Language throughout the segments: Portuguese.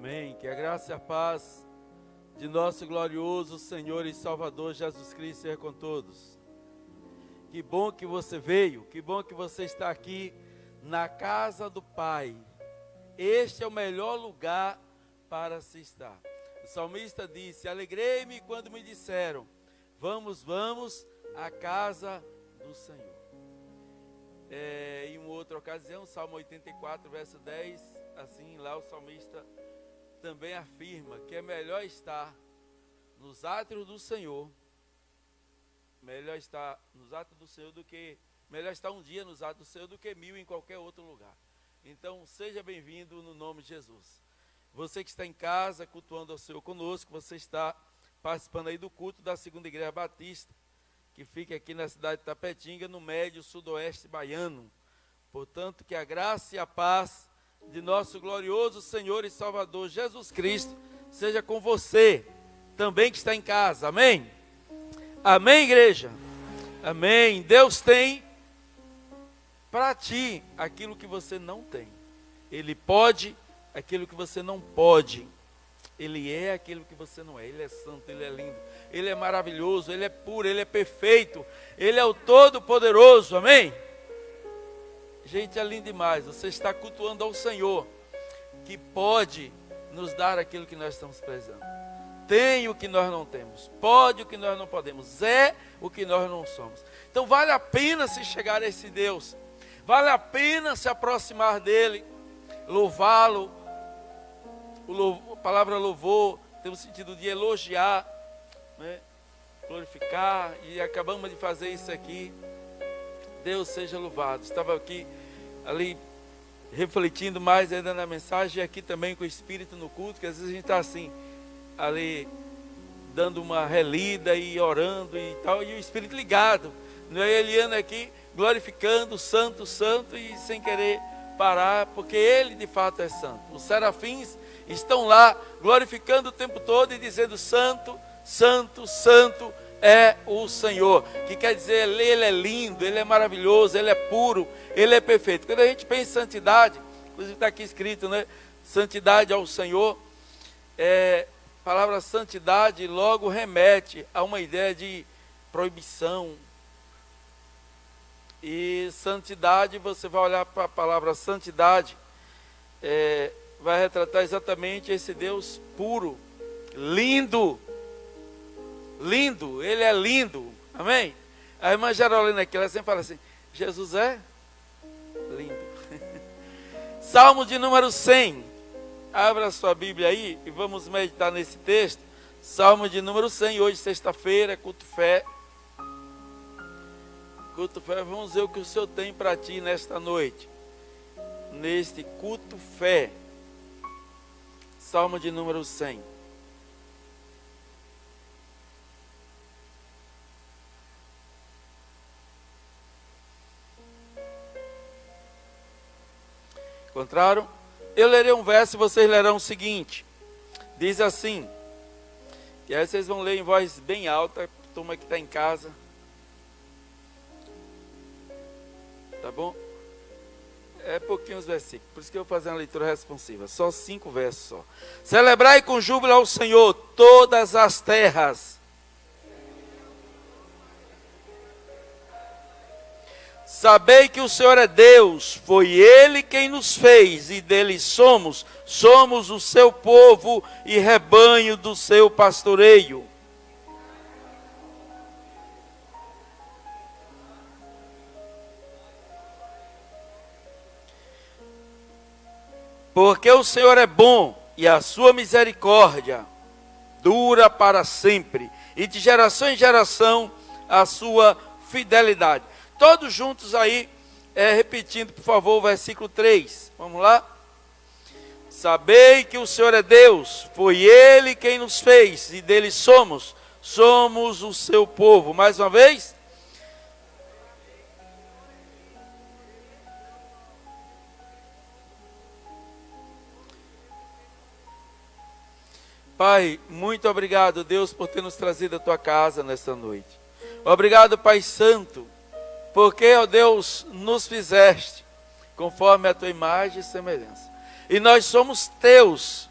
Amém. Que a graça e a paz de nosso glorioso Senhor e Salvador Jesus Cristo seja com todos. Que bom que você veio, que bom que você está aqui na casa do Pai. Este é o melhor lugar para se estar. O salmista disse: alegrei-me quando me disseram, vamos à casa do Senhor. Em uma outra ocasião, Salmo 84, verso 10, assim lá o salmista também afirma que é melhor estar nos átrios do Senhor, melhor estar um dia nos átrios do Senhor do que 1000 em qualquer outro lugar. Então, seja bem-vindo no nome de Jesus. Você que está em casa, cultuando ao Senhor conosco, você está participando aí do culto da Segunda Igreja Batista, que fica aqui na cidade de Tapetinga, no médio sudoeste baiano. Portanto, que a graça e a paz de nosso glorioso Senhor e Salvador Jesus Cristo seja com você, também que está em casa. Amém? Amém, igreja? Amém. Deus tem para ti aquilo que você não tem. Ele pode aquilo que você não pode. Ele é aquilo que você não é. Ele é santo, Ele é lindo, Ele é maravilhoso, Ele é puro, Ele é perfeito, Ele é o Todo-Poderoso. Amém? Gente, é lindo demais. Você está cultuando ao Senhor, que pode nos dar aquilo que nós estamos precisando. Tem o que nós não temos, pode o que nós não podemos, é o que nós não somos. Então vale a pena se chegar a esse Deus, vale a pena se aproximar dEle, louvá-lo. A palavra louvor tem o sentido de elogiar, né? Glorificar, e acabamos de fazer isso aqui. Deus seja louvado. Estava ali refletindo mais ainda na mensagem, e aqui também com o Espírito no culto, que às vezes a gente está assim, ali dando uma relida e orando e tal, e o Espírito ligado, não é? Eliana aqui glorificando, santo, santo, e sem querer parar, porque Ele de fato é santo. Os serafins estão lá glorificando o tempo todo e dizendo: santo, santo, santo é o Senhor, que quer dizer, Ele é lindo, Ele é maravilhoso, Ele é puro, Ele é perfeito. Quando a gente pensa em santidade, inclusive está aqui escrito, né? Santidade ao Senhor, a palavra santidade logo remete a uma ideia de proibição. E santidade, você vai olhar para a palavra santidade, vai retratar exatamente esse Deus puro, lindo, lindo, Ele é lindo, amém? A irmã Gerolina aqui, ela sempre fala assim: Jesus é lindo. Salmo de número 100, abra sua Bíblia aí e vamos meditar nesse texto. Salmo de número 100, hoje sexta-feira, culto fé, vamos ver o que o Senhor tem para ti nesta noite, neste culto fé. Salmo de número 100. Encontraram? Eu lerei um verso e vocês lerão o seguinte. Diz assim, e aí vocês vão ler em voz bem alta, turma que está em casa. Tá bom? É pouquinhos versículos, por isso que eu vou fazer uma leitura responsiva. Só 5 versos só. Celebrai com júbilo ao Senhor todas as terras. Sabei que o Senhor é Deus, foi Ele quem nos fez e dele somos o seu povo e rebanho do seu pastoreio. Porque o Senhor é bom e a sua misericórdia dura para sempre, e de geração em geração a sua fidelidade. Todos juntos aí, repetindo por favor o versículo 3, vamos lá? Sabei que o Senhor é Deus, foi Ele quem nos fez e dele somos o seu povo. Mais uma vez. Pai, muito obrigado, Deus, por ter nos trazido à tua casa nesta noite. Obrigado, Pai Santo, porque, ó Deus, nos fizeste conforme a tua imagem e semelhança. E nós somos teus.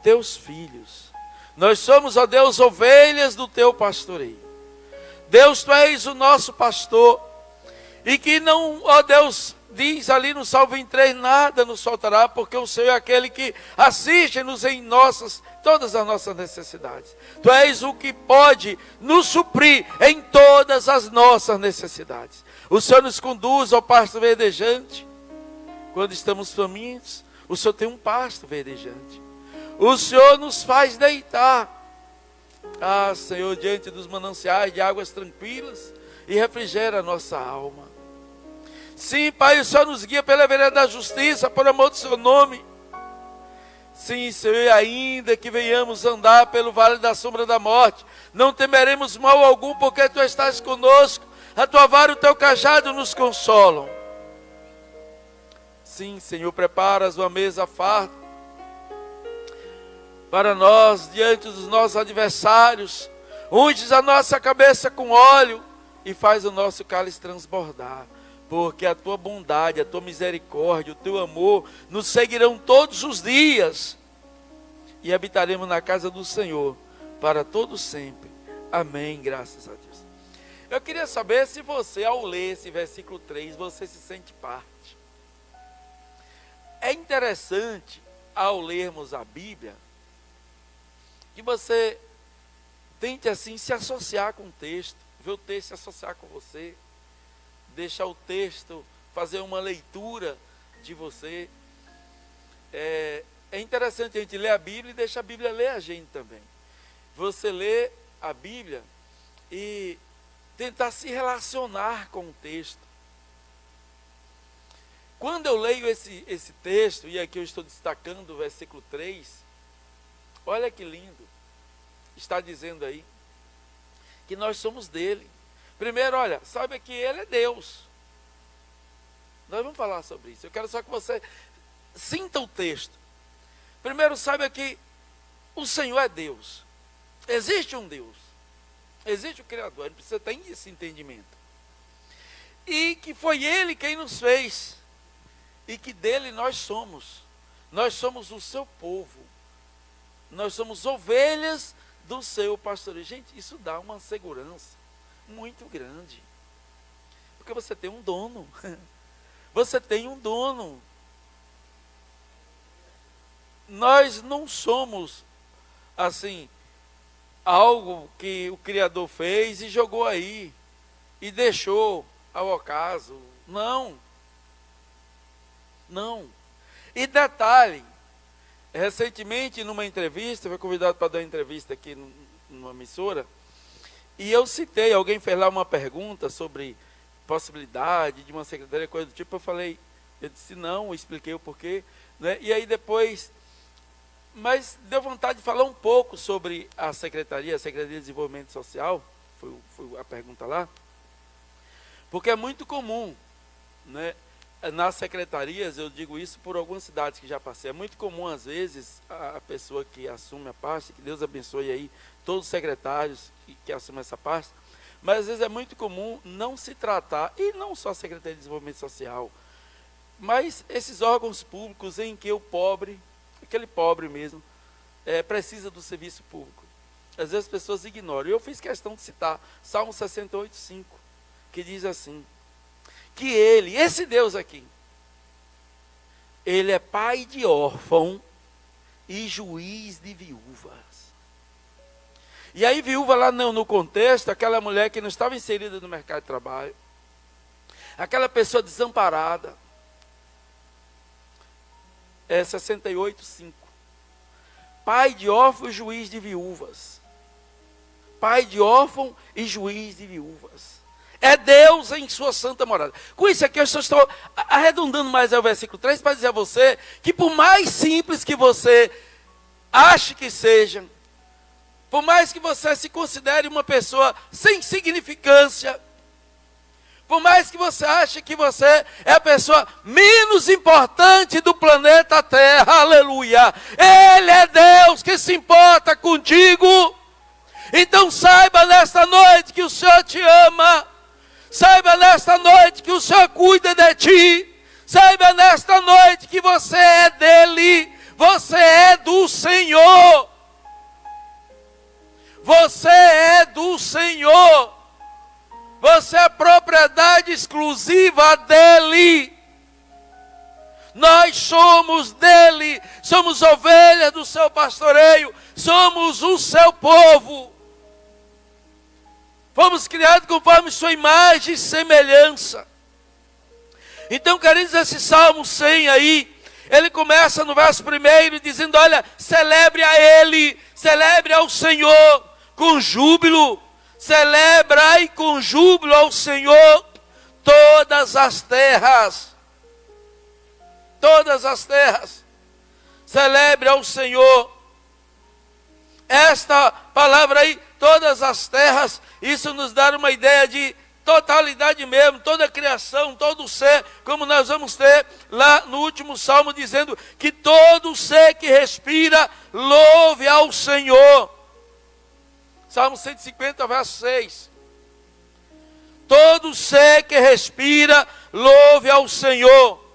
teus filhos. Nós somos, ó Deus, ovelhas do teu pastoreio. Deus, tu és o nosso pastor. E que não, ó Deus, diz ali no Salmo 23, nada nos faltará, porque o Senhor é aquele que assiste-nos em todas as nossas necessidades. Tu és o que pode nos suprir em todas as nossas necessidades. O Senhor nos conduz ao pasto verdejante. Quando estamos famintos, o Senhor tem um pasto verdejante. O Senhor nos faz deitar, Senhor, diante dos mananciais de águas tranquilas e refrigera a nossa alma. Sim, Pai, o Senhor nos guia pela vereda da justiça, por amor do seu nome. Sim, Senhor, ainda que venhamos andar pelo vale da sombra da morte, não temeremos mal algum, porque tu estás conosco. A tua vara e o teu cajado nos consolam. Sim, Senhor, preparas uma mesa farta para nós, diante dos nossos adversários. Unges a nossa cabeça com óleo e faz o nosso cálice transbordar. Porque a tua bondade, a tua misericórdia, o teu amor nos seguirão todos os dias. E habitaremos na casa do Senhor para todo sempre. Amém, graças a Deus. Eu queria saber se você, ao ler esse versículo 3, você se sente parte. É interessante, ao lermos a Bíblia, que você tente assim se associar com o texto, ver o texto se associar com você, deixar o texto fazer uma leitura de você. É interessante a gente ler a Bíblia e deixar a Bíblia ler a gente também. Você lê a Bíblia e tentar se relacionar com o texto. Quando eu leio esse texto, e aqui eu estou destacando o versículo 3, olha que lindo, está dizendo aí, que nós somos dele. Primeiro, olha, saiba que ele é Deus. Nós vamos falar sobre isso. Eu quero só que você sinta o texto. Primeiro, saiba que o Senhor é Deus. Existe um Deus. Existe o Criador. Ele precisa ter esse entendimento. E que foi Ele quem nos fez. E que dele nós somos. Nós somos o seu povo. Nós somos ovelhas do seu pastoreio. Gente, isso dá uma segurança muito grande. Porque você tem um dono. Você tem um dono. Nós não somos, assim, algo que o Criador fez e jogou aí. E deixou ao acaso. Não. Não. E detalhe, recentemente numa entrevista, eu fui convidado para dar uma entrevista aqui numa emissora, e eu citei, alguém fez lá uma pergunta sobre possibilidade de uma secretaria, coisa do tipo, eu disse não, eu expliquei o porquê, né? E aí depois, mas deu vontade de falar um pouco sobre a Secretaria de Desenvolvimento Social, foi a pergunta lá, porque é muito comum, né? Nas secretarias, eu digo isso por algumas cidades que já passei, é muito comum às vezes a pessoa que assume a pasta, que Deus abençoe aí todos os secretários que assumem essa pasta, mas às vezes é muito comum não se tratar, e não só a Secretaria de Desenvolvimento Social, mas esses órgãos públicos em que o pobre, aquele pobre mesmo, precisa do serviço público. Às vezes as pessoas ignoram. Eu fiz questão de citar Salmo 68:5, que diz assim, que ele, esse Deus aqui, ele é pai de órfão e juiz de viúvas. E aí viúva lá no contexto, aquela mulher que não estava inserida no mercado de trabalho, aquela pessoa desamparada, 68:5. Pai de órfão e juiz de viúvas. Pai de órfão e juiz de viúvas. É Deus em sua santa morada. Com isso aqui eu só estou arredondando mais ao versículo 3 para dizer a você que por mais simples que você ache que seja, por mais que você se considere uma pessoa sem significância, por mais que você ache que você é a pessoa menos importante do planeta Terra, aleluia, Ele é Deus que se importa contigo. Então saiba nesta noite que o Senhor te ama. Saiba nesta noite que o Senhor cuida de ti. Saiba nesta noite que você é dele. Você é do Senhor. Você é do Senhor. Você é propriedade exclusiva dEle. Nós somos dEle. Somos ovelhas do seu pastoreio. Somos o seu povo. Fomos criados conforme sua imagem e semelhança. Então, queridos, esse Salmo 100 aí, ele começa no verso 1 dizendo, olha, celebre a Ele, celebre ao Senhor com júbilo. Celebrai com júbilo ao Senhor todas as terras. Todas as terras. Celebre ao Senhor. Esta palavra aí, todas as terras, isso nos dá uma ideia de totalidade mesmo, toda a criação, todo o ser, como nós vamos ter lá no último salmo, dizendo que todo ser que respira, louve ao Senhor. Salmo 150, verso 6. Todo ser que respira, louve ao Senhor.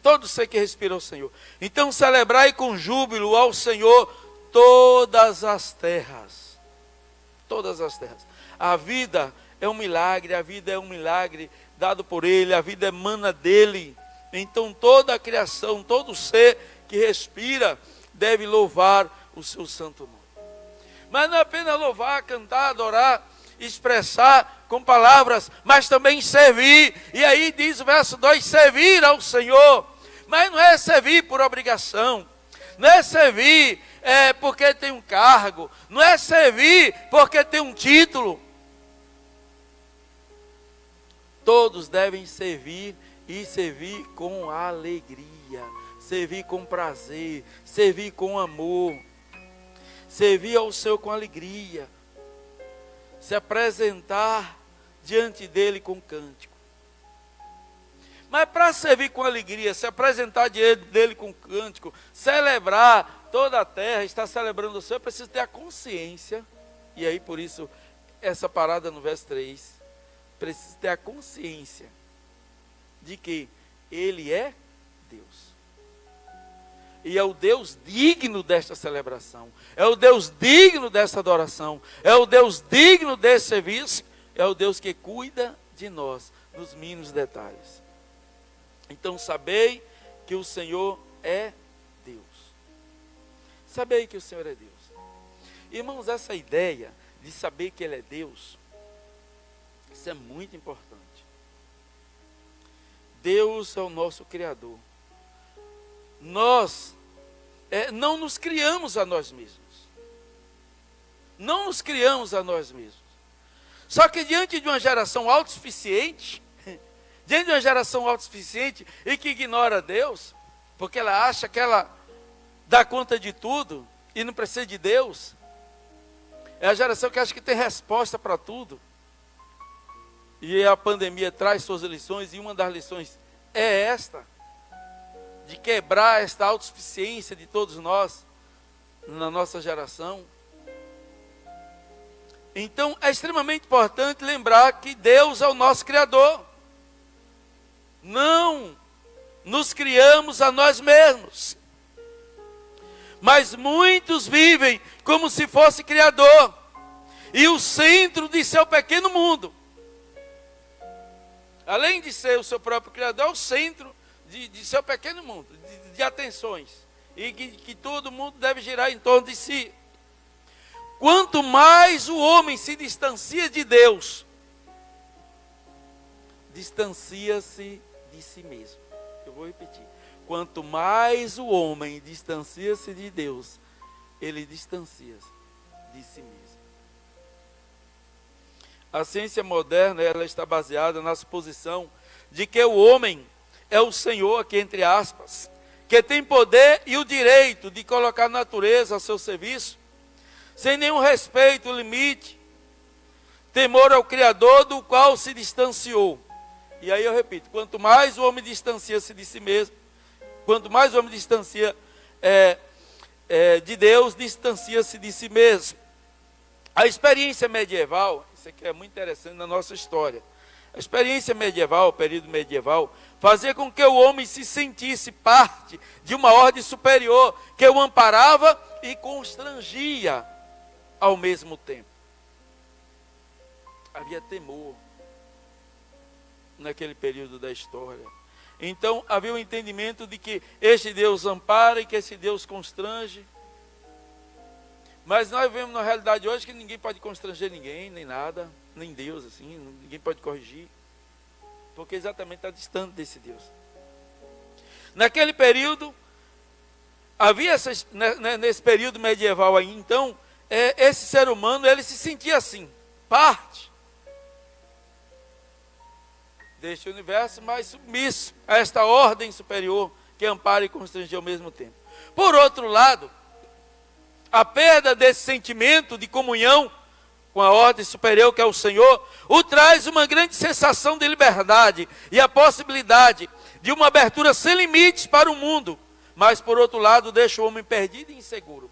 Todo ser que respira ao Senhor. Então celebrai com júbilo ao Senhor todas as terras. Todas as terras. A vida é um milagre, a vida é um milagre dado por Ele, a vida emana dEle. Então toda a criação, todo ser que respira, deve louvar o seu santo nome. Mas não é apenas louvar, cantar, adorar, expressar com palavras, mas também servir. E aí diz o verso 2, servir ao Senhor. Mas não é servir por obrigação, não é servir porque tem um cargo, não é servir porque tem um título. Todos devem servir e servir com alegria, servir com prazer, servir com amor, servir ao Senhor com alegria, se apresentar diante dele com cântico. Mas para servir com alegria, se apresentar diante dele com cântico, celebrar toda a terra, estar celebrando o Senhor, precisa ter a consciência, e aí por isso essa parada no verso 3, precisa ter a consciência de que Ele é Deus. E é o Deus digno desta celebração, é o Deus digno dessa adoração, é o Deus digno desse serviço, é o Deus que cuida de nós nos mínimos detalhes. Então sabei que o Senhor é Deus. Sabei que o Senhor é Deus. Irmãos, essa ideia de saber que Ele é Deus, isso é muito importante. Deus é o nosso Criador. Nós não nos criamos a nós mesmos. Não nos criamos a nós mesmos. Só que diante de uma geração autossuficiente, diante de uma geração autossuficiente e que ignora Deus, porque ela acha que ela dá conta de tudo e não precisa de Deus, é a geração que acha que tem resposta para tudo. E a pandemia traz suas lições, e uma das lições é esta, de quebrar esta autossuficiência de todos nós, na nossa geração. Então é extremamente importante lembrar que Deus é o nosso Criador. Não nos criamos a nós mesmos. Mas muitos vivem como se fosse Criador e o centro de seu pequeno mundo. Além de ser o seu próprio Criador, é o centro de seu pequeno mundo, de atenções. E que todo mundo deve girar em torno de si. Quanto mais o homem se distancia de Deus, distancia-se de si mesmo. Eu vou repetir. Quanto mais o homem distancia-se de Deus, ele distancia-se de si mesmo. A ciência moderna, ela está baseada na suposição de que o homem é o Senhor, aqui entre aspas, que tem poder e o direito de colocar a natureza a seu serviço, sem nenhum respeito, limite, temor ao Criador, do qual se distanciou. E aí eu repito, quanto mais o homem distancia-se de si mesmo, quanto mais o homem distancia de Deus, distancia-se de si mesmo. A experiência medieval, isso aqui é muito interessante na nossa história. A experiência medieval, o período medieval, fazia com que o homem se sentisse parte de uma ordem superior, que o amparava e constrangia ao mesmo tempo. Havia temor naquele período da história. Então havia o entendimento de que este Deus ampara e que esse Deus constrange. Mas nós vemos na realidade hoje que ninguém pode constranger ninguém, nem nada, nem Deus assim, ninguém pode corrigir, porque exatamente está distante desse Deus. Naquele período, havia nesse período medieval aí, então, esse ser humano, ele se sentia assim, parte deste universo, mas submisso a esta ordem superior que ampara e constrange ao mesmo tempo. Por outro lado, a perda desse sentimento de comunhão com a ordem superior que é o Senhor, o traz uma grande sensação de liberdade e a possibilidade de uma abertura sem limites para o mundo, mas por outro lado deixa o homem perdido e inseguro.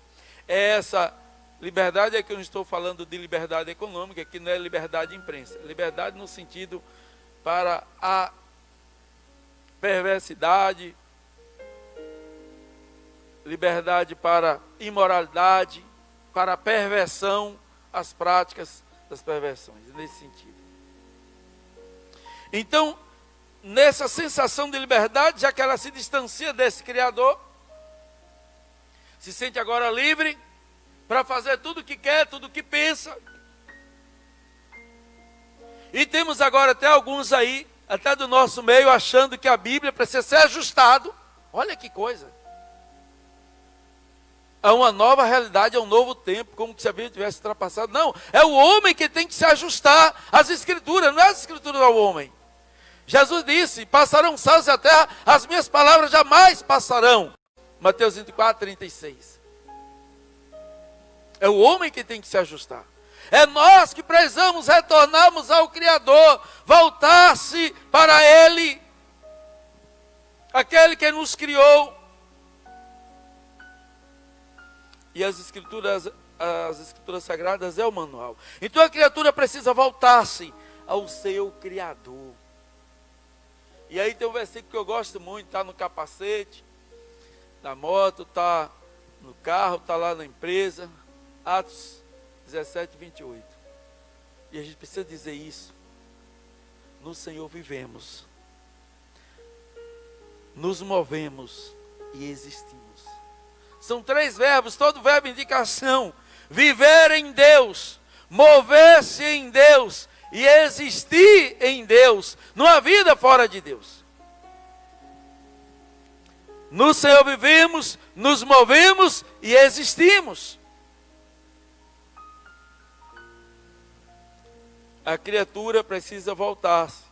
Essa liberdade é que eu não estou falando de liberdade econômica, que não é liberdade de imprensa, liberdade no sentido para a perversidade, liberdade para imoralidade, para a perversão, as práticas das perversões, nesse sentido. Então, nessa sensação de liberdade, já que ela se distancia desse Criador, se sente agora livre para fazer tudo o que quer, tudo o que pensa. E temos agora até alguns aí, até do nosso meio, achando que a Bíblia precisa ser ajustado. Olha que coisa. A uma nova realidade, a um novo tempo, como se a Bíblia tivesse ultrapassado. Não, é o homem que tem que se ajustar às Escrituras, não é as Escrituras ao homem. Jesus disse, passarão os céus e a terra, as minhas palavras jamais passarão. Mateus 24, 36. É o homem que tem que se ajustar. É nós que precisamos retornarmos ao Criador, voltar-se para Ele, aquele que nos criou. E as escrituras sagradas é o manual. Então a criatura precisa voltar-se ao seu Criador. E aí tem um versículo que eu gosto muito, está no capacete da moto, está no carro, está lá na empresa, Atos 17, 28. E a gente precisa dizer isso. No Senhor vivemos, nos movemos e existimos. São 3 verbos, todo verbo indicação. Viver em Deus, mover-se em Deus e existir em Deus. Não há vida fora de Deus. No Senhor vivemos, nos movemos e existimos. A criatura precisa voltar-se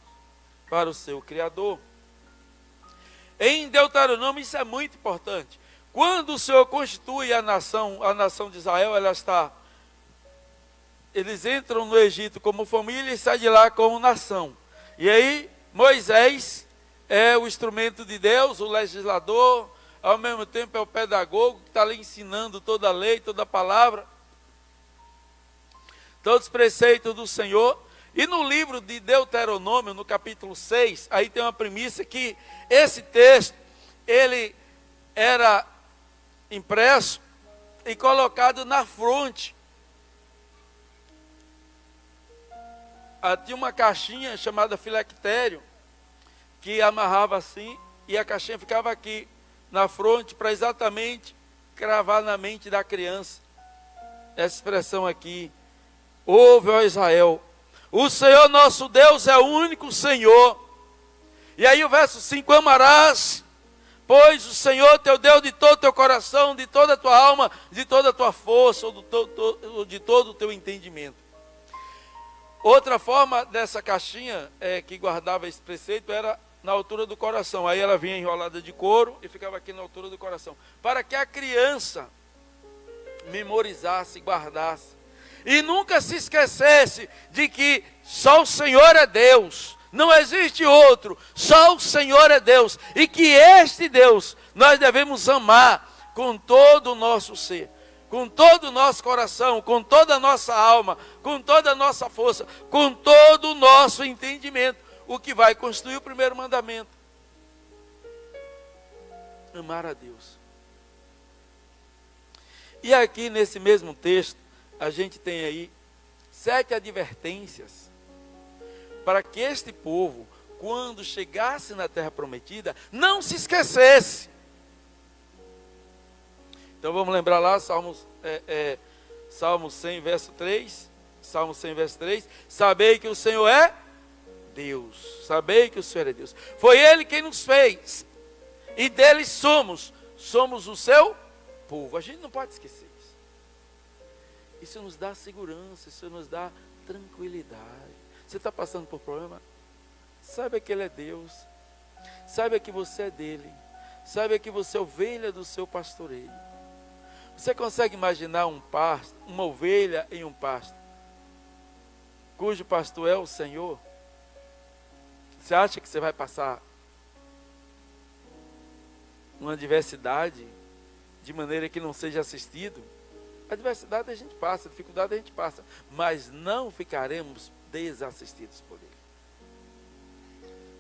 para o seu Criador. Em Deuteronômio isso é muito importante. Quando o Senhor constitui a nação de Israel, eles entram no Egito como família e saem de lá como nação. E aí Moisés é o instrumento de Deus, o legislador, ao mesmo tempo é o pedagogo que está ali ensinando toda a lei, toda a palavra, todos os preceitos do Senhor. E no livro de Deuteronômio, no capítulo 6, aí tem uma premissa que esse texto, ele era impresso e colocado na fronte. Tinha uma caixinha chamada filactério, que amarrava assim, e a caixinha ficava aqui na fronte, para exatamente cravar na mente da criança essa expressão aqui: ouve, ó Israel, o Senhor nosso Deus é o único Senhor. E aí o verso 5, amarás, pois o Senhor teu Deus de todo o teu coração, de toda a tua alma, de toda a tua força, ou de todo o teu entendimento. Outra forma dessa caixinha que guardava esse preceito era na altura do coração. Aí ela vinha enrolada de couro e ficava aqui na altura do coração, para que a criança memorizasse, guardasse. E nunca se esquecesse de que só o Senhor é Deus. Não existe outro, só o Senhor é Deus. E que este Deus nós devemos amar com todo o nosso ser, com todo o nosso coração, com toda a nossa alma, com toda a nossa força, com todo o nosso entendimento. O que vai constituir o primeiro mandamento: amar a Deus. E aqui nesse mesmo texto, a gente tem aí 7 advertências para que este povo, quando chegasse na terra prometida, não se esquecesse. Então vamos lembrar lá, Salmo 100, verso 3. Salmo 100, verso 3. Sabei que o Senhor é Deus. Sabei que o Senhor é Deus. Foi Ele quem nos fez. E dele somos o seu povo. A gente não pode esquecer isso. Isso nos dá segurança, isso nos dá tranquilidade. Você está passando por problema? Saiba que Ele é Deus. Saiba que você é dele. Saiba que você é ovelha do seu pastoreio. Você consegue imaginar uma ovelha em um pasto, cujo pastor é o Senhor? Você acha que você vai passar uma adversidade de maneira que não seja assistido? A adversidade a gente passa, a dificuldade a gente passa, mas não ficaremos desassistidos por Ele.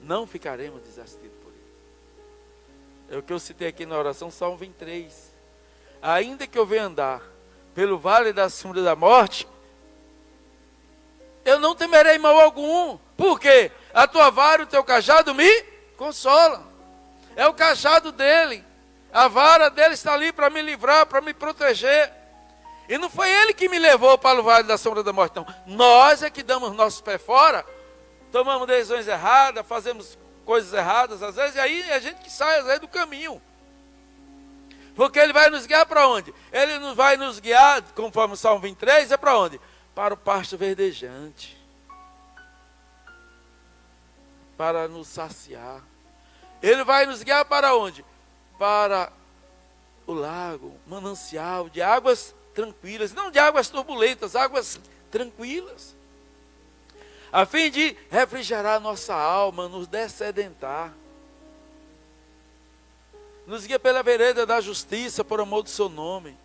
Não ficaremos desassistidos por Ele. É o que eu citei aqui na oração, Salmo 23. Ainda que eu venha andar pelo vale da sombra da morte, eu não temerei mal algum. Por quê? A tua vara e o teu cajado me consolam. É o cajado dele. A vara dele está ali para me livrar, para me proteger. E não foi ele que me levou para o vale da sombra da morte, não. Nós é que damos nossos pés fora, tomamos decisões erradas, fazemos coisas erradas às vezes, e aí a gente que sai às vezes do caminho. Porque Ele vai nos guiar para onde? Ele não vai nos guiar, conforme o Salmo 23, é para onde? Para o pasto verdejante. Para nos saciar. Ele vai nos guiar para onde? Para o lago, manancial de águas tranquilas. Não de águas turbulentas, águas tranquilas. A fim de refrigerar nossa alma, nos dessedentar. Nos guia pela vereda da justiça, por amor do seu nome.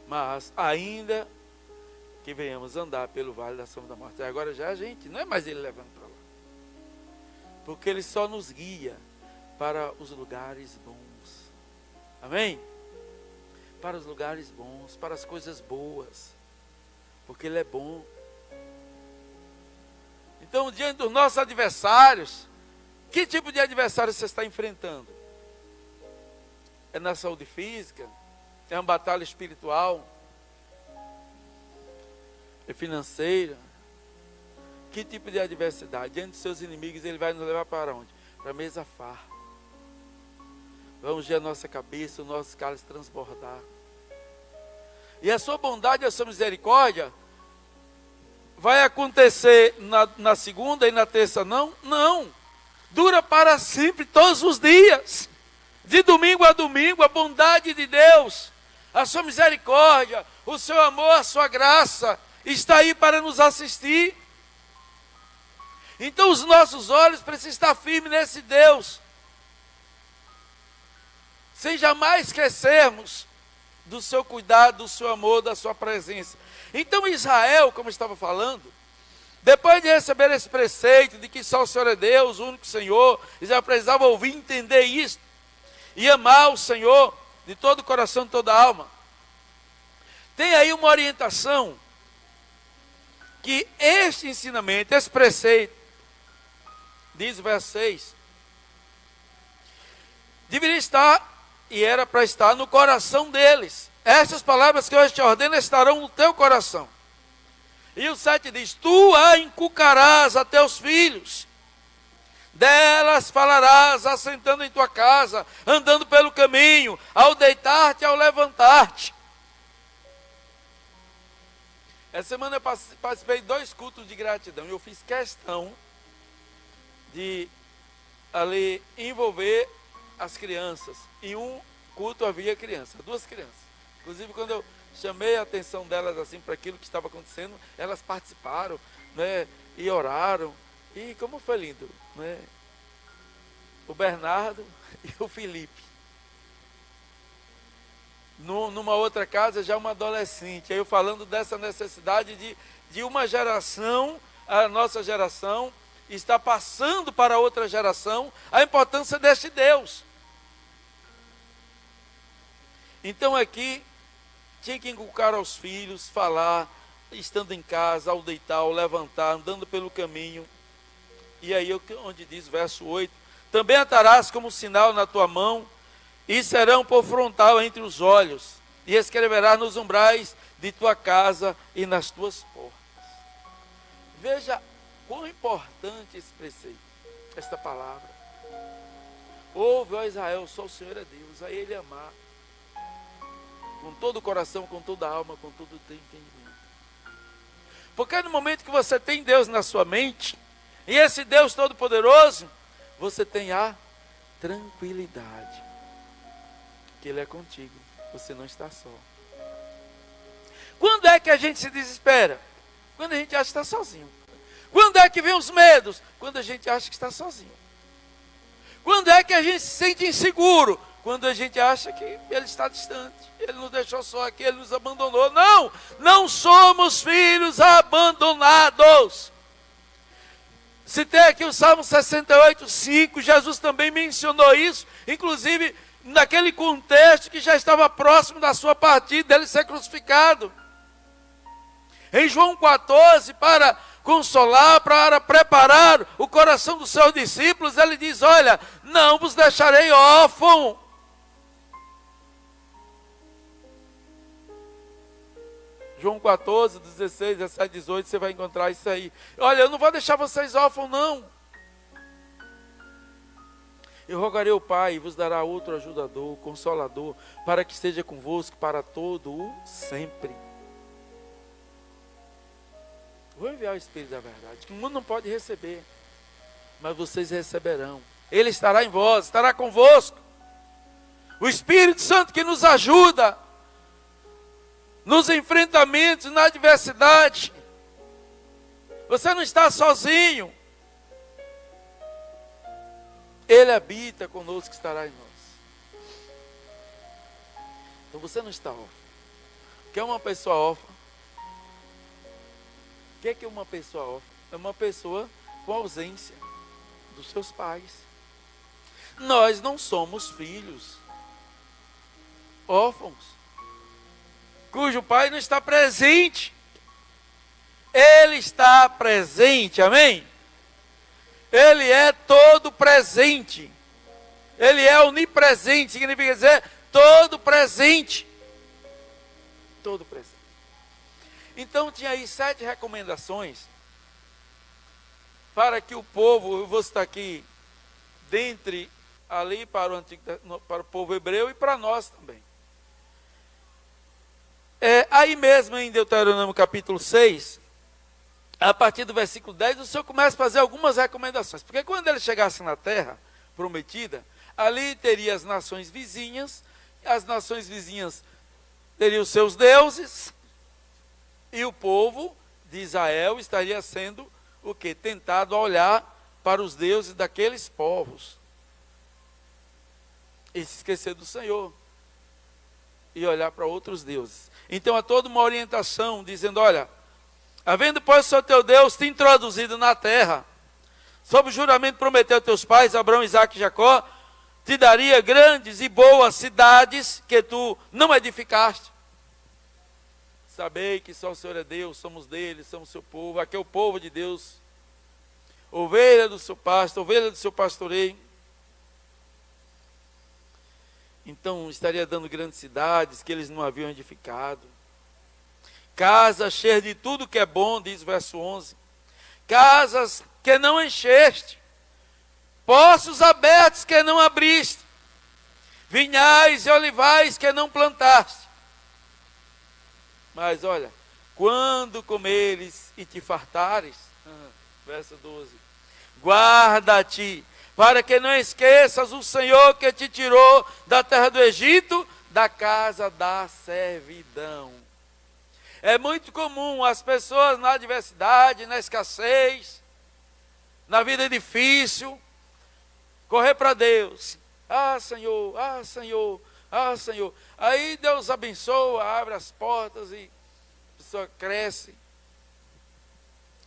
Mas ainda que venhamos andar pelo vale da sombra da morte, agora já é a gente, não é mais Ele levando para lá. Porque Ele só nos guia para os lugares bons. Amém? Para os lugares bons, para as coisas boas. Porque Ele é bom. Então, diante dos nossos adversários, que tipo de adversário você está enfrentando? É na saúde física? É uma batalha espiritual? É financeira? Que tipo de adversidade? Diante dos seus inimigos, Ele vai nos levar para onde? Para a mesa farta. Vamos ver a nossa cabeça, o nosso cálice transbordar. E a sua bondade e a sua misericórdia vai acontecer na segunda e na terça, não? Não. Dura para sempre, todos os dias. De domingo a domingo, a bondade de Deus, a sua misericórdia, o seu amor, a sua graça, está aí para nos assistir. Então os nossos olhos precisam estar firmes nesse Deus, sem jamais esquecermos do seu cuidado, do seu amor, da sua presença. Então Israel, como eu estava falando, depois de receber esse preceito de que só o Senhor é Deus, o único Senhor, Israel precisava ouvir e entender isso, e amar o Senhor de todo o coração, de toda a alma. Tem aí uma orientação, que este ensinamento, esse preceito, diz o verso 6, deveria estar, e era para estar no coração deles. Essas palavras que hoje te ordeno estarão no teu coração. E o 7 diz, tu a inculcarás a teus filhos, delas falarás assentando em tua casa, andando pelo caminho, ao deitar-te, ao levantar-te. Essa semana eu participei de 2 cultos de gratidão, e eu fiz questão de ali envolver as crianças. Em um culto havia criança, 2 crianças. Inclusive quando eu chamei a atenção delas assim para aquilo que estava acontecendo, elas participaram, né, e oraram. E como foi lindo, né? O Bernardo e o Felipe. Numa outra casa, já uma adolescente. Aí eu falando dessa necessidade de uma geração, a nossa geração, está passando para outra geração a importância deste Deus. Então aqui, tinha que inculcar aos filhos, falar, estando em casa, ao deitar, ao levantar, andando pelo caminho. E aí onde diz, verso 8, também atarás como sinal na tua mão, e serão por frontal entre os olhos, e escreverás nos umbrais de tua casa e nas tuas portas. Veja quão importante esse preceito, esta palavra. Ouve, ó Israel, só o Senhor é Deus, a Ele amar, com todo o coração, com toda a alma, com todo o teu entendimento. Porque no momento que você tem Deus na sua mente, e esse Deus Todo-Poderoso, você tem a tranquilidade, que Ele é contigo, você não está só. Quando é que a gente se desespera? Quando a gente acha que está sozinho. Quando é que vem os medos? Quando a gente acha que está sozinho. Quando é que a gente se sente inseguro? Quando a gente acha que Ele está distante, Ele nos deixou só aqui, Ele nos abandonou. Não, não somos filhos abandonados. Citei aqui o Salmo 68, 5, Jesus também mencionou isso, inclusive naquele contexto que já estava próximo da sua partida, dele ser crucificado. Em João 14, para consolar, para preparar o coração dos seus discípulos, ele diz, olha, não vos deixarei órfão. João 14, 16, 17, 18, você vai encontrar isso aí. Olha, eu não vou deixar vocês órfãos, não. Eu rogarei ao Pai e vos dará outro ajudador, consolador, para que esteja convosco para todo o sempre. Vou enviar o Espírito da verdade, que o mundo não pode receber, mas vocês receberão. Ele estará em vós, estará convosco. O Espírito Santo que nos ajuda nos enfrentamentos, na adversidade. Você não está sozinho. Ele habita conosco, estará em nós. Então você não está órfão. O que é uma pessoa órfã? O que é uma pessoa órfã? É uma pessoa com ausência dos seus pais. Nós não somos filhos órfãos, cujo pai não está presente. Ele está presente, amém? Ele é todo presente. Ele é onipresente, significa dizer todo presente. Todo presente. Então tinha aí 7 recomendações para que o povo, eu vou citar aqui, dentre ali para o povo hebreu e para nós também. Aí mesmo em Deuteronômio capítulo 6, a partir do versículo 10, o Senhor começa a fazer algumas recomendações. Porque quando ele chegasse na terra prometida, ali teria as nações vizinhas, as nações vizinhas teriam os seus deuses, e o povo de Israel estaria sendo o quê? Tentado a olhar para os deuses daqueles povos. E se esquecer do Senhor. E olhar para outros deuses. Então há toda uma orientação dizendo, olha, havendo pois o Senhor teu Deus te introduzido na terra, sob o juramento prometeu a teus pais, Abraão, Isaque e Jacó, te daria grandes e boas cidades que tu não edificaste. Sabei que só o Senhor é Deus, somos dele, somos seu povo, aqui é o povo de Deus, ovelha do seu pasto, ovelha do seu pastoreio. Então estaria dando grandes cidades que eles não haviam edificado. Casas cheias de tudo que é bom, diz o verso 11. Casas que não encheste. Poços abertos que não abriste. Vinhais e olivais que não plantaste. Mas olha, quando comeres e te fartares, verso 12, guarda-te, para que não esqueças o Senhor que te tirou da terra do Egito, da casa da servidão. É muito comum as pessoas na adversidade, na escassez, na vida difícil, correr para Deus. Ah, Senhor, ah, Senhor, ah, Senhor. Aí Deus abençoa, abre as portas e a pessoa cresce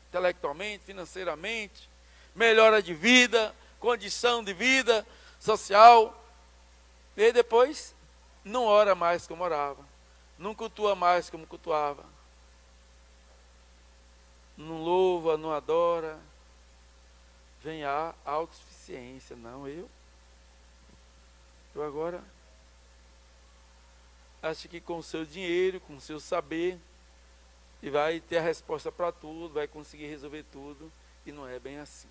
intelectualmente, financeiramente, melhora de vida, condição de vida social. E depois não ora mais como orava. não cultua mais como cultuava, não louva, não adora, vem a autossuficiência. Não, eu agora acho que com o seu dinheiro, com o seu saber, e vai ter a resposta para tudo, vai conseguir resolver tudo, e não é bem assim.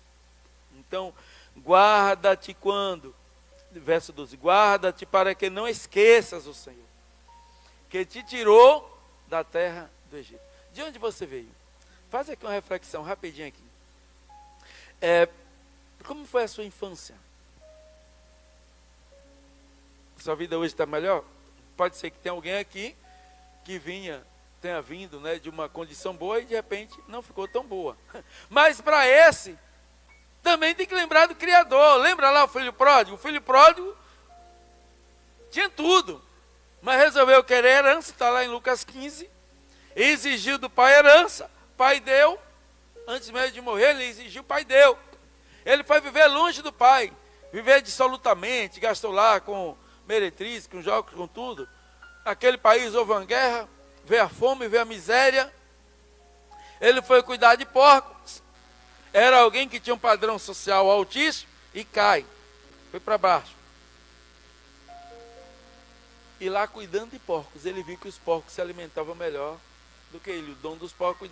Então, guarda-te quando? Verso 12, guarda-te para que não esqueças o Senhor, que te tirou da terra do Egito. De onde você veio? Faz aqui uma reflexão rapidinho aqui. Como foi a sua infância? Sua vida hoje está melhor? Pode ser que tenha alguém aqui que tenha vindo, né, de uma condição boa e de repente não ficou tão boa. Mas para esse, também tem que lembrar do Criador. Lembra lá o filho pródigo? O filho pródigo tinha tudo, mas resolveu querer herança, está lá em Lucas 15, exigiu do pai herança, o pai deu, antes mesmo de morrer ele exigiu, o pai deu. Ele foi viver longe do pai, viver dissolutamente, gastou lá com meretriz, com jogos, com tudo. Aquele país houve uma guerra, veio a fome, veio a miséria. Ele foi cuidar de porcos. Era alguém que tinha um padrão social altíssimo e cai. Foi para baixo. E lá cuidando de porcos, ele viu que os porcos se alimentavam melhor do que ele. O dono dos porcos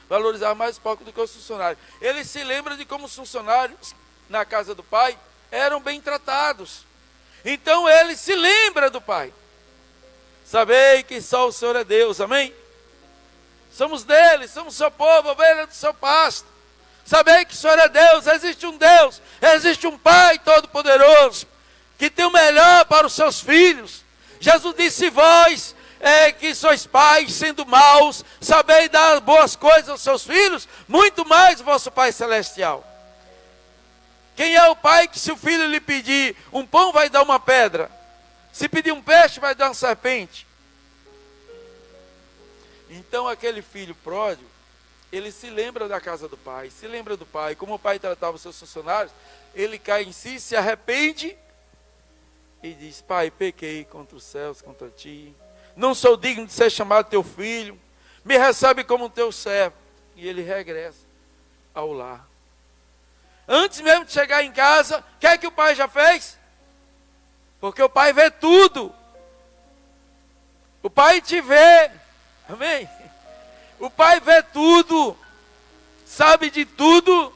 valorizava mais os porcos do que os funcionários. Ele se lembra de como os funcionários na casa do pai eram bem tratados. Então ele se lembra do pai. Sabei que só o Senhor é Deus, amém? Somos dele, somos seu povo, ovelha do seu pasto. Sabei que o Senhor é Deus, existe um Deus, existe um Pai Todo-Poderoso, que tem o melhor para os seus filhos. Jesus disse, vós que sois pais, sendo maus, sabei dar boas coisas aos seus filhos, muito mais o vosso Pai Celestial. Quem é o pai que se o filho lhe pedir um pão, vai dar uma pedra? Se pedir um peixe, vai dar uma serpente? Então aquele filho pródigo, ele se lembra da casa do pai, se lembra do pai, como o pai tratava os seus funcionários, ele cai em si, se arrepende e diz, pai, pequei contra os céus, contra ti, não sou digno de ser chamado teu filho, me recebe como teu servo. E ele regressa ao lar. Antes mesmo de chegar em casa, o que é que o pai já fez? Porque o pai vê tudo. O pai te vê. Amém? O pai vê tudo. Sabe de tudo.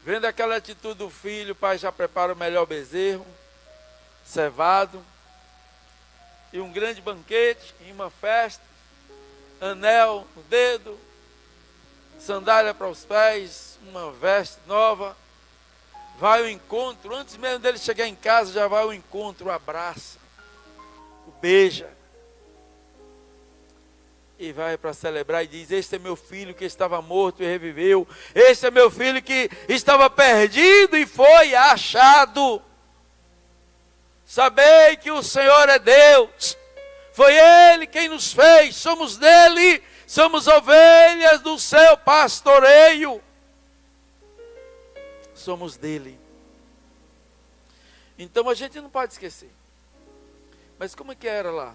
Vendo aquela atitude do filho, o pai já prepara o melhor bezerro, cevado, e um grande banquete, em uma festa, anel no dedo, sandália para os pés, uma veste nova, vai ao encontro, antes mesmo dele chegar em casa, já vai ao encontro, o abraça, o beija, e vai para celebrar e diz, este é meu filho que estava morto e reviveu, este é meu filho que estava perdido e foi achado. Sabei que o Senhor é Deus, foi Ele quem nos fez, somos dele, somos ovelhas do seu pastoreio. Somos dele. Então a gente não pode esquecer. Mas como é que era lá?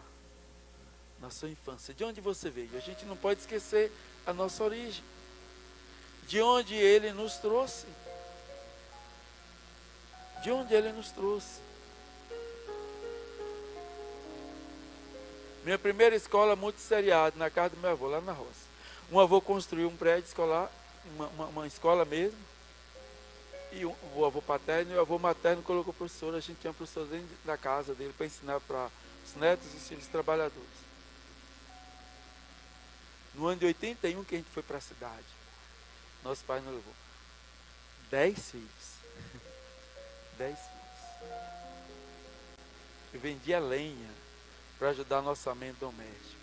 Na sua infância. De onde você veio? A gente não pode esquecer a nossa origem. De onde ele nos trouxe. De onde ele nos trouxe. Minha primeira escola multisseriado, na casa do meu avô, lá na roça. Um avô construiu um prédio escolar, uma escola mesmo, e o avô paterno e o avô materno colocou professor. A gente tinha professor dentro da casa dele para ensinar para os netos e os filhos trabalhadores. No ano de 81 que a gente foi para a cidade, nosso pai nos levou 10 filhos. 10 filhos. Eu vendia lenha para ajudar no orçamento doméstico.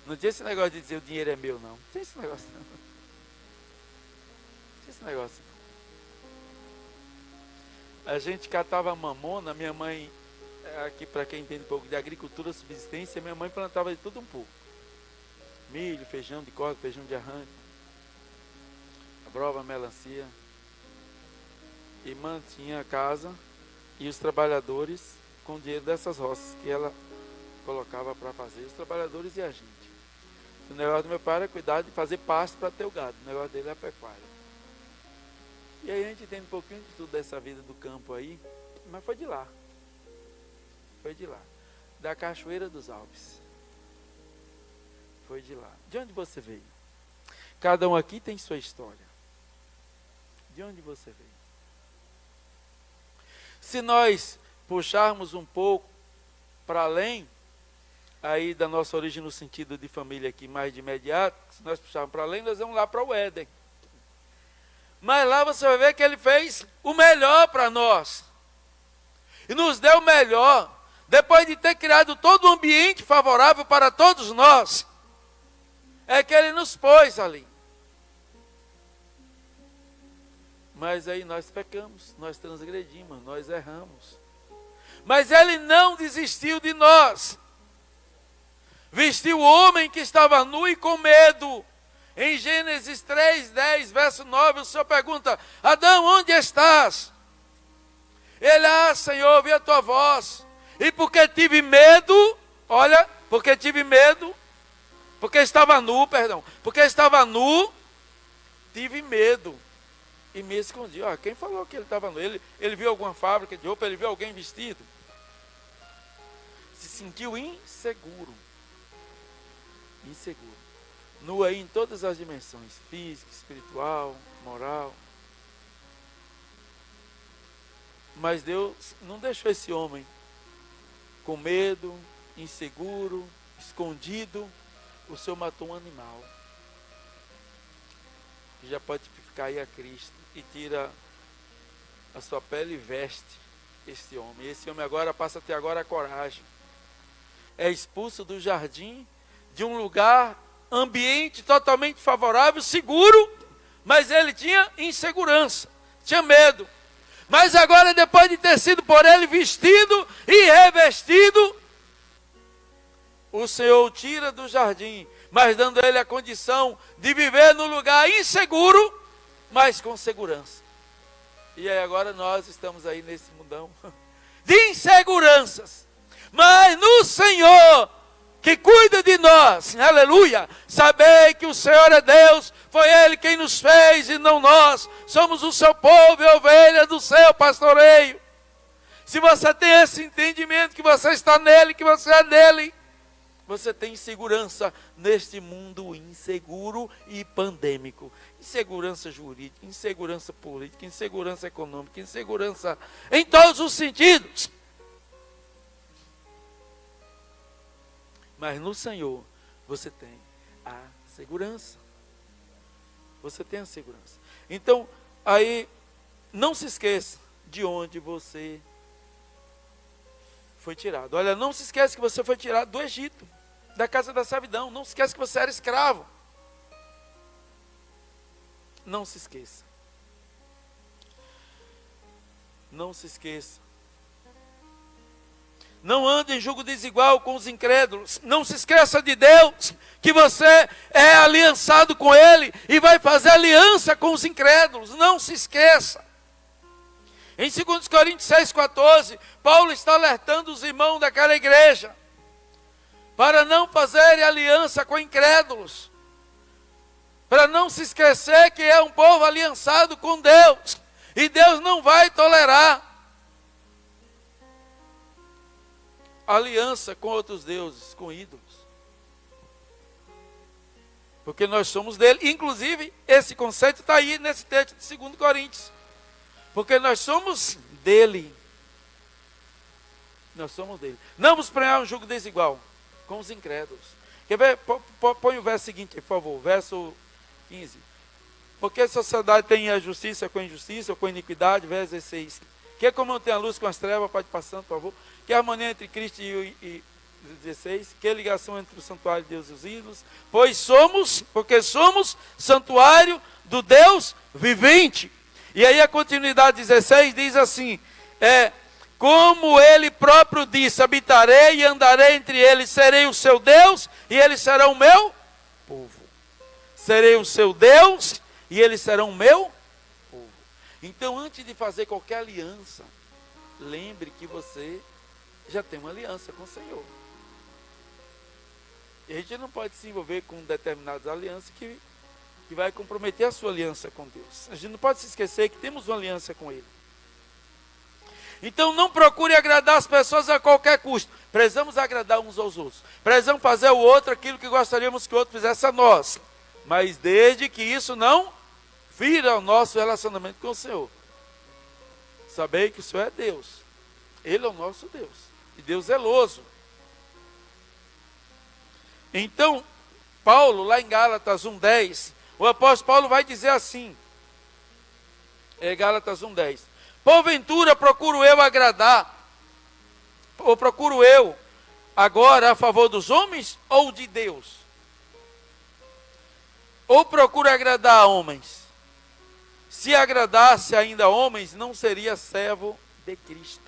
Não tinha esse negócio de dizer o dinheiro é meu, não. Não tinha esse negócio, não. Não tinha esse negócio, não. A gente catava mamona, minha mãe, aqui para quem entende um pouco de agricultura, subsistência, minha mãe plantava de tudo um pouco. Milho, feijão de corda, feijão de arranque, abrova, melancia. E mantinha a casa e os trabalhadores com o dinheiro dessas roças que ela colocava para fazer, os trabalhadores e a gente. O negócio do meu pai era cuidar de fazer pasto para ter o gado, o negócio dele é a pecuária. E aí a gente tem um pouquinho de tudo dessa vida do campo aí, mas foi de lá. Foi de lá. Da Cachoeira dos Alpes. Foi de lá. De onde você veio? Cada um aqui tem sua história. De onde você veio? Se nós puxarmos um pouco para além, aí da nossa origem no sentido de família aqui mais de imediato, se nós puxarmos para além, nós vamos lá para o Éden. Mas lá você vai ver que ele fez o melhor para nós. E nos deu o melhor. Depois de ter criado todo um ambiente favorável para todos nós, é que ele nos pôs ali. Mas aí nós pecamos, nós transgredimos, nós erramos. Mas ele não desistiu de nós. Vestiu o homem que estava nu e com medo. Em Gênesis 3, 10, verso 9, o Senhor pergunta: Adão, onde estás? Ele: Senhor, ouvi a tua voz. E porque tive medo, olha, porque tive medo, porque estava nu, porque estava nu, tive medo. E me escondi. Quem falou que ele estava nu? Ele viu alguma fábrica de roupa, ele viu alguém vestido. Se sentiu inseguro. Inseguro. Nu aí em todas as dimensões, física, espiritual, moral. Mas Deus não deixou esse homem com medo, inseguro, escondido. O Senhor matou um animal. Que já pode tipificar aí a Cristo. E tira a sua pele e veste este homem. Esse homem agora passa a ter agora a coragem. É expulso do jardim, de um lugar, ambiente totalmente favorável, seguro, mas ele tinha insegurança, tinha medo. Mas agora, depois de ter sido por ele vestido e revestido, o Senhor o tira do jardim, mas dando a ele a condição de viver num lugar inseguro, mas com segurança. E aí agora nós estamos aí nesse mundão de inseguranças. Mas no Senhor, que cuida de nós, aleluia, sabei que o Senhor é Deus, foi Ele quem nos fez e não nós, somos o seu povo e ovelha do seu pastoreio. Se você tem esse entendimento, que você está nele, que você é dele, você tem segurança neste mundo inseguro e pandêmico. Insegurança jurídica, insegurança política, insegurança econômica, insegurança em todos os sentidos. Mas no Senhor, você tem a segurança. Você tem a segurança. Então, aí, não se esqueça de onde você foi tirado. Olha, não se esqueça que você foi tirado do Egito, da casa da servidão. Não se esqueça que você era escravo. Não se esqueça. Não se esqueça. Não ande em julgo desigual com os incrédulos. Não se esqueça de Deus, que você é aliançado com Ele e vai fazer aliança com os incrédulos. Não se esqueça. Em 2 Coríntios 6,14, Paulo está alertando os irmãos daquela igreja para não fazerem aliança com incrédulos, para não se esquecer que é um povo aliançado com Deus, e Deus não vai tolerar aliança com outros deuses, com ídolos, porque nós somos dele. Inclusive, esse conceito está aí nesse texto de 2 Coríntios, porque nós somos dele. Nós somos dele. Não vos prenhar um jugo desigual com os incrédulos. Quer ver? Põe o verso seguinte, por favor, verso 15. Porque a sociedade tem a justiça com a injustiça, ou com a iniquidade, verso 16. Que como tem a luz com as trevas, pode passando, por favor. Que harmonia entre Cristo e 16. Que ligação entre o santuário de Deus e os ídolos. Porque somos santuário do Deus vivente. E aí a continuidade 16 diz assim, como ele próprio disse, habitarei e andarei entre eles, serei o seu Deus e eles serão o meu povo. Serei o seu Deus e eles serão o meu povo. Então, antes de fazer qualquer aliança, lembre que você já tem uma aliança com o Senhor. E a gente não pode se envolver com determinadas alianças que vai comprometer a sua aliança com Deus. A gente não pode se esquecer que temos uma aliança com Ele. Então não procure agradar as pessoas a qualquer custo. Precisamos agradar uns aos outros. Precisamos fazer ao outro aquilo que gostaríamos que o outro fizesse a nós. Mas desde que isso não fira o nosso relacionamento com o Senhor. Saber que o Senhor é Deus. Ele é o nosso Deus. E Deus é zeloso. Então, Paulo, lá em Gálatas 1:10, o apóstolo Paulo vai dizer assim, Gálatas 1:10, porventura procuro eu agradar, ou procuro eu agora a favor dos homens ou de Deus? Ou procuro agradar a homens? Se agradasse ainda a homens, não seria servo de Cristo.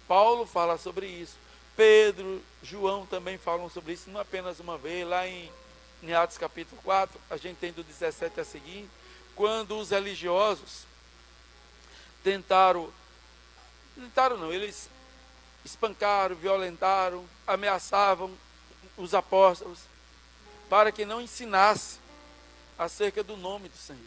Paulo fala sobre isso. Pedro, João também falam sobre isso, não apenas uma vez, lá em Atos capítulo 4, a gente tem do 17 a seguir, quando os religiosos eles espancaram, violentaram, ameaçavam os apóstolos, para que não ensinasse acerca do nome do Senhor.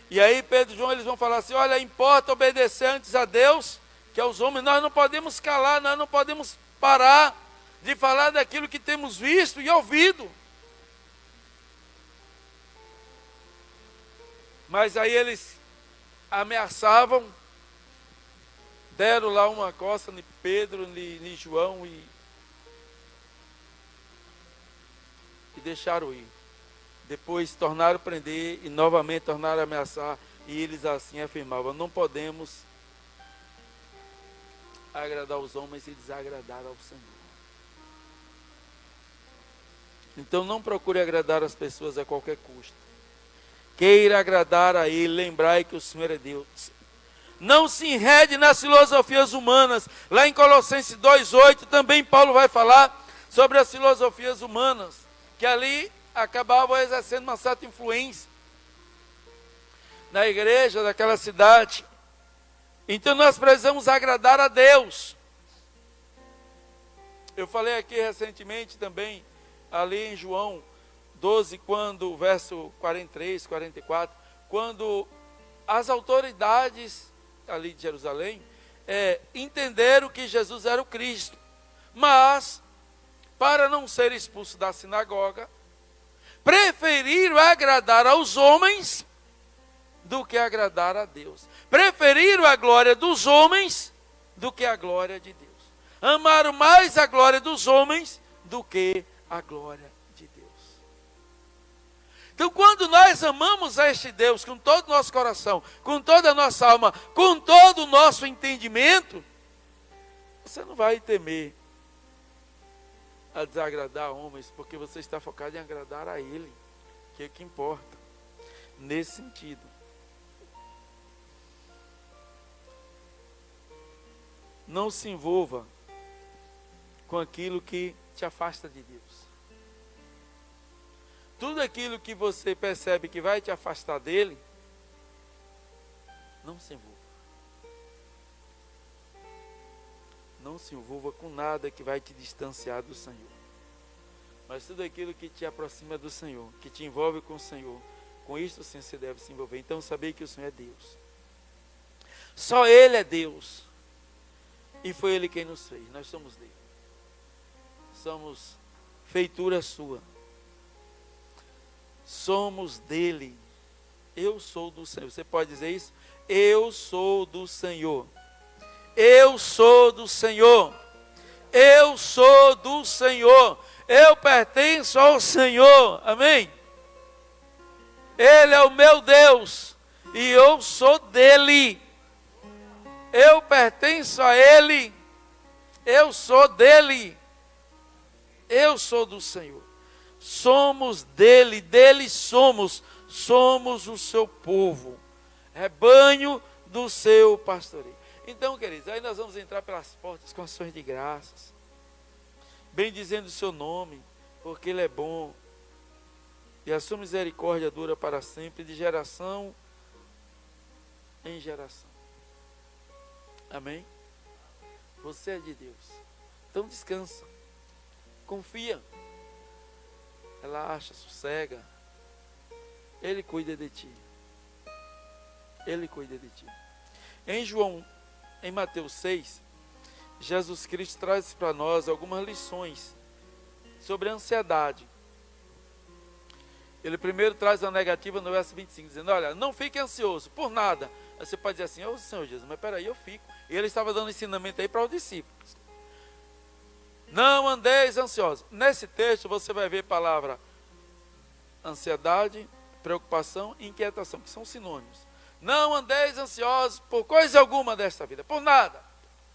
E aí Pedro e João, eles vão falar assim, olha, importa obedecer antes a Deus, que aos homens. Nós não podemos calar, nós não podemos parar de falar daquilo que temos visto e ouvido. Mas aí eles ameaçavam, deram lá uma coça em Pedro, em João e deixaram ir. Depois tornaram a prender e novamente tornaram a ameaçar, e eles assim afirmavam, não podemos agradar os homens e desagradar ao Senhor. Então não procure agradar as pessoas a qualquer custo. Queira agradar a Ele, lembrai que o Senhor é Deus. Não se enrede nas filosofias humanas. Lá em Colossenses 2:8 também Paulo vai falar sobre as filosofias humanas, que ali acabavam exercendo uma certa influência na igreja daquela cidade. Então nós precisamos agradar a Deus. Eu falei aqui recentemente também, ali em João 12, quando, verso 43, 44, quando as autoridades ali de Jerusalém entenderam que Jesus era o Cristo, mas para não ser expulso da sinagoga, preferiram agradar aos homens do que agradar a Deus. Preferiram a glória dos homens do que a glória de Deus. Amaram mais a glória dos homens do que a glória de Deus. Então, quando nós amamos a este Deus com todo o nosso coração, com toda a nossa alma, com todo o nosso entendimento, você não vai temer a desagradar homens, porque você está focado em agradar a Ele, que é o que importa, nesse sentido. Não se envolva com aquilo que te afasta de Deus. Tudo aquilo que você percebe que vai te afastar dele, não se envolva. Não se envolva com nada que vai te distanciar do Senhor. Mas tudo aquilo que te aproxima do Senhor, que te envolve com o Senhor, com isso sim você deve se envolver. Então saber que o Senhor é Deus. Só Ele é Deus. E foi Ele quem nos fez. Nós somos dele. Somos feitura sua. Somos dele. Eu sou do Senhor. Você pode dizer isso? Eu sou do Senhor. Eu sou do Senhor. Eu sou do Senhor. Eu pertenço ao Senhor. Amém? Ele é o meu Deus. E eu sou dele. Eu pertenço a Ele. Eu sou dele. Eu sou do Senhor. Somos dele, dele somos. Somos o seu povo. Rebanho do seu pastoreio. Então, queridos, aí nós vamos entrar pelas portas com ações de graças. Bendizendo o seu nome, porque Ele é bom. E a sua misericórdia dura para sempre, de geração em geração. Amém? Você é de Deus. Então descansa. Confia. Relaxa, sossega. Ele cuida de ti. Ele cuida de ti. Em Mateus 6, Jesus Cristo traz para nós algumas lições sobre a ansiedade. Ele primeiro traz a negativa no verso 25, dizendo, olha, não fique ansioso por nada. Aí você pode dizer assim, ô Senhor Jesus, mas peraí, eu fico. E ele estava dando ensinamento aí para os discípulos. Não andeis ansiosos. Nesse texto você vai ver a palavra ansiedade, preocupação e inquietação, que são sinônimos. Não andeis ansiosos por coisa alguma desta vida, por nada.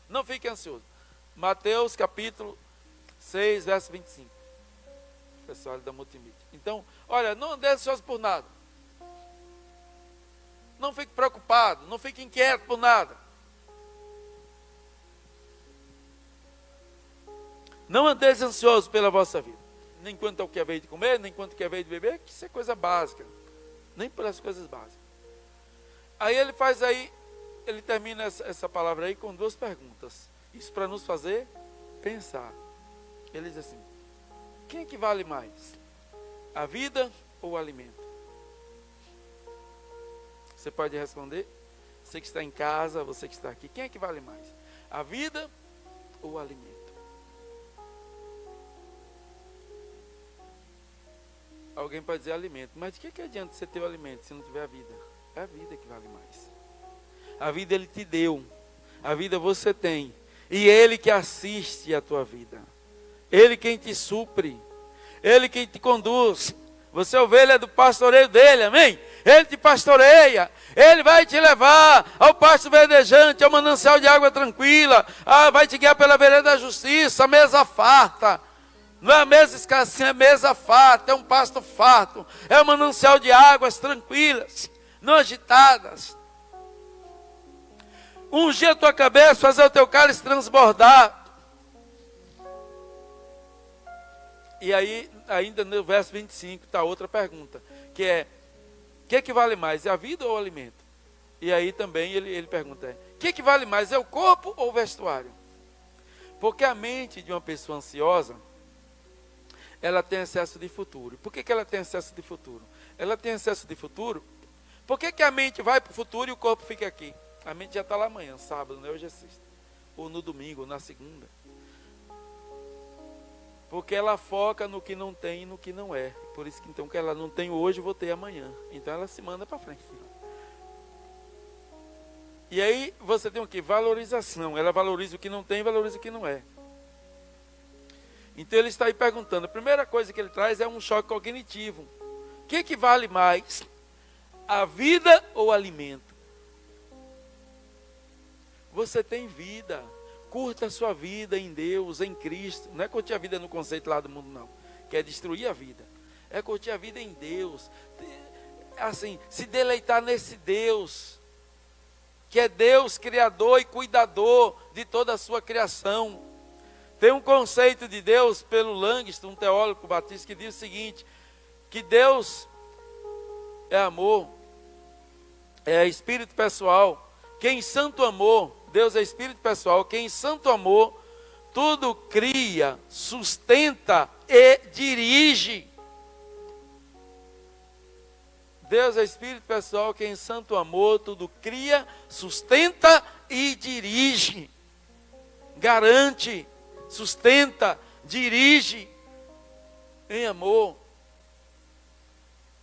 Não fique ansioso. Mateus capítulo 6, verso 25. Pessoal da Multimídia. Então, olha, não andeis ansiosos por nada. Não fique preocupado, não fique inquieto por nada. Não andeis ansiosos pela vossa vida. Nem quanto ao que haveis de comer, nem quanto ao que haveis de beber, que isso é coisa básica. Nem pelas coisas básicas. Aí ele termina essa palavra aí com duas perguntas. Isso para nos fazer pensar. Ele diz assim, quem é que vale mais? A vida ou o alimento? Você pode responder? Você que está em casa, você que está aqui, quem é que vale mais? A vida ou o alimento? Alguém pode dizer alimento, mas de que adianta você ter o alimento se não tiver a vida? É a vida que vale mais. A vida Ele te deu, a vida você tem, e Ele que assiste a tua vida, Ele quem te supre, Ele quem te conduz. Você é ovelha do pastoreio dele, amém? Ele te pastoreia, Ele vai te levar ao pasto verdejante, ao manancial de água tranquila, vai te guiar pela vereda da justiça, a mesa farta. Não é a mesa escassinha, é mesa farta, é um pasto farto, é um manancial de águas tranquilas, não agitadas. Ungir a tua cabeça, fazer o teu cálice transbordar. E aí, ainda no verso 25, está outra pergunta, que é, o que vale mais, é a vida ou o alimento? E aí também ele pergunta, o que vale mais, é o corpo ou o vestuário? Porque a mente de uma pessoa ansiosa, ela tem excesso de futuro. Por que ela tem excesso de futuro? Ela tem excesso de futuro. Por que a mente vai para o futuro e o corpo fica aqui? A mente já está lá amanhã, sábado, né? Hoje é sexta. Ou no domingo, ou na segunda. Porque ela foca no que não tem e no que não é. Por isso que então que ela não tem hoje, vou ter amanhã. Então ela se manda para frente. E aí você tem o que? Valorização. Ela valoriza o que não tem e valoriza o que não é. Então ele está aí perguntando, a primeira coisa que ele traz é um choque cognitivo. O que vale mais? A vida ou o alimento? Você tem vida. Curta a sua vida em Deus, em Cristo. Não é curtir a vida no conceito lá do mundo, não. Que é destruir a vida. É curtir a vida em Deus. Assim, se deleitar nesse Deus. Que é Deus, criador e cuidador de toda a sua criação. Tem um conceito de Deus pelo Langston, um teólogo batista, que diz o seguinte, que Deus é amor, é espírito pessoal, que em santo amor, Deus é espírito pessoal, que em santo amor tudo cria, sustenta e dirige. Deus é espírito pessoal, que em santo amor tudo cria, sustenta e dirige. Garante, sustenta, dirige em amor.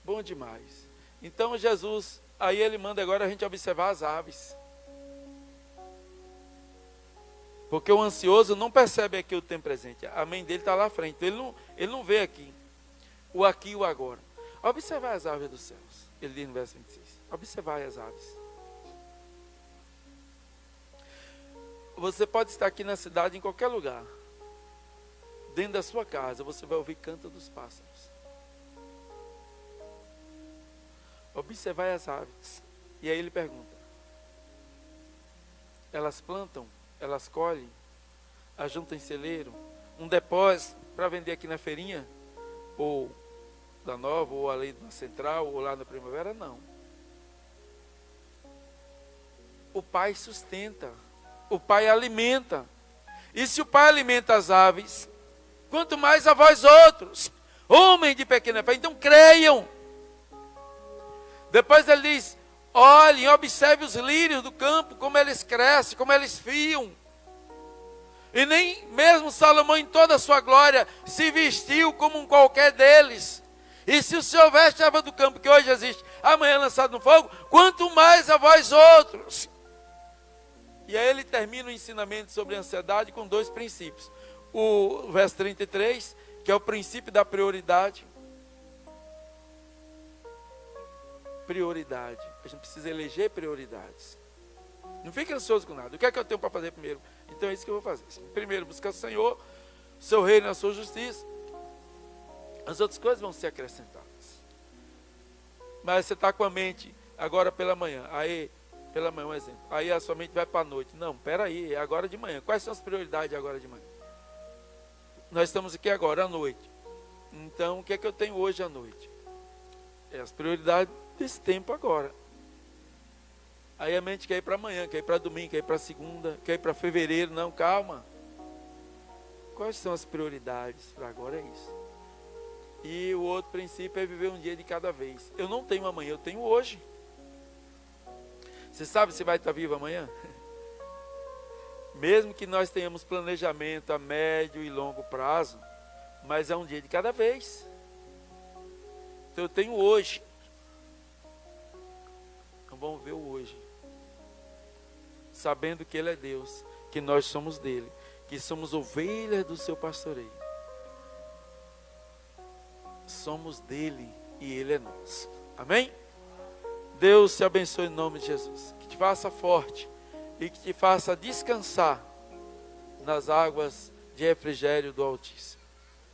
Bom demais. Então Jesus, aí ele manda agora a gente observar as aves. Porque o ansioso não percebe aqui o tempo presente. A mente dele está lá à frente. Ele não vê aqui o aqui e o agora. Observar as aves dos céus. Ele diz no verso 26. Observar as aves. Você pode estar aqui na cidade, em qualquer lugar. Dentro da sua casa, você vai ouvir canto dos pássaros. Observar as aves. E aí ele pergunta. Elas plantam, elas colhem, ajuntam em celeiro, um depósito para vender aqui na feirinha, ou da Nova, ou ali na Central, ou lá na Primavera, não. O Pai sustenta. O Pai alimenta. E se o Pai alimenta as aves, quanto mais a vós outros, homens de pequena fé. Então creiam. Depois ele diz, olhem, observe os lírios do campo, como eles crescem, como eles fiam. E nem mesmo Salomão em toda a sua glória se vestiu como um qualquer deles. E se o Senhor veste a erva do campo que hoje existe, amanhã lançado no fogo, quanto mais a vós outros. E aí ele termina o ensinamento sobre a ansiedade com 2 princípios. O verso 33, que é o princípio da prioridade. Prioridade. A gente precisa eleger prioridades. Não fique ansioso com nada. O que é que eu tenho para fazer primeiro? Então é isso que eu vou fazer. Primeiro, buscar o Senhor, o seu reino e a sua justiça. As outras coisas vão ser acrescentadas. Mas você está com a mente agora pela manhã. Aí, pela manhã um exemplo. Aí a sua mente vai para a noite. Não, peraí, é agora de manhã. Quais são as prioridades agora de manhã? Nós estamos aqui agora à noite. Então, o que é que eu tenho hoje à noite? É as prioridades desse tempo agora. Aí a mente quer ir para amanhã, quer ir para domingo, quer ir para segunda, quer ir para fevereiro. Não, calma. Quais são as prioridades para agora? É isso. E o outro princípio é viver um dia de cada vez. Eu não tenho amanhã, eu tenho hoje. Você sabe se vai estar vivo amanhã? Mesmo que nós tenhamos planejamento a médio e longo prazo, mas é um dia de cada vez. Então eu tenho hoje. Então vamos ver o hoje. Sabendo que Ele é Deus, que nós somos dele, que somos ovelhas do seu pastoreio. Somos dele e ele é nosso. Amém? Deus te abençoe em nome de Jesus. Que te faça forte e que te faça descansar nas águas de refrigério do Altíssimo.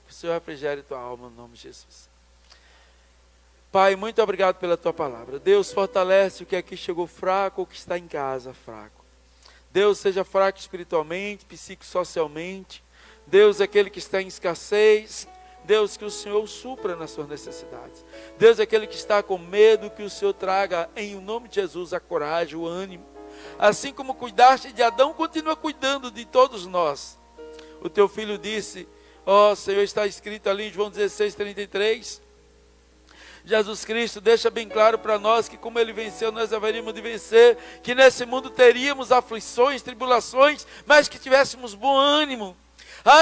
Que o Senhor refrigere tua alma no nome de Jesus. Pai, muito obrigado pela tua palavra. Deus, fortalece o que aqui chegou fraco ou que está em casa fraco. Deus, seja fraco espiritualmente, psicossocialmente. Deus, aquele que está em escassez. Deus, que o Senhor supra nas suas necessidades. Deus, aquele que está com medo, que o Senhor traga em nome de Jesus a coragem, o ânimo. Assim como cuidaste de Adão, continua cuidando de todos nós. O teu filho disse, ó Senhor, está escrito ali em João 16:33. Jesus Cristo deixa bem claro para nós que como Ele venceu, nós haveríamos de vencer. Que nesse mundo teríamos aflições, tribulações, mas que tivéssemos bom ânimo.